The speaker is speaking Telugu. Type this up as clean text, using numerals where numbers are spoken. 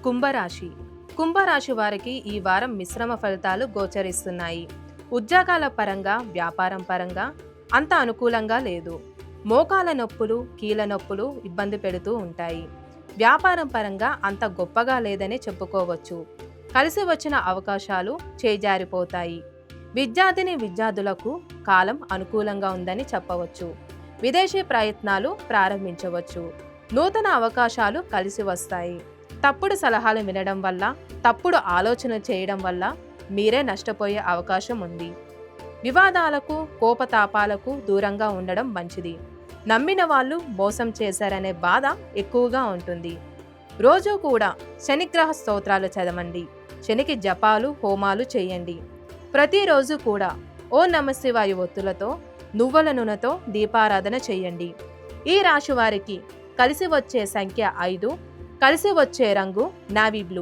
కుంభరాశి కుంభరాశి వారికి ఈ వారం మిశ్రమ ఫలితాలు గోచరిస్తున్నాయి. ఉద్యోగాల పరంగా, వ్యాపారం పరంగా అంత అనుకూలంగా లేదు. మోకాల నొప్పులు, కీళ్ళ నొప్పులు ఇబ్బంది పెడుతూ ఉంటాయి. వ్యాపారం పరంగా అంత గొప్పగా లేదనే చెప్పుకోవచ్చు. కలిసి వచ్చిన అవకాశాలు చేజారిపోతాయి. విద్యార్థులకు కాలం అనుకూలంగా ఉందని చెప్పవచ్చు. విదేశీ ప్రయత్నాలు ప్రారంభించవచ్చు. నూతన అవకాశాలు కలిసి వస్తాయి. తప్పుడు సలహాలు వినడం వల్ల, తప్పుడు ఆలోచన చేయడం వల్ల మీరే నష్టపోయే అవకాశం ఉంది. వివాదాలకు, కోపతాపాలకు దూరంగా ఉండడం మంచిది. నమ్మిన వాళ్ళు మోసం చేశారనే బాధ ఎక్కువగా ఉంటుంది. రోజు కూడా శనిగ్రహ స్తోత్రాలు చదవండి. శనికి జపాలు, హోమాలు చేయండి. ప్రతిరోజు కూడా ఓ నమశివాయ ఒత్తులతో, నువ్వుల నూనెతో దీపారాధన చేయండి. ఈ రాశి వారికి కలిసి వచ్చే సంఖ్య 5, కలిసి వచ్చే రంగు నావీ బ్లూ.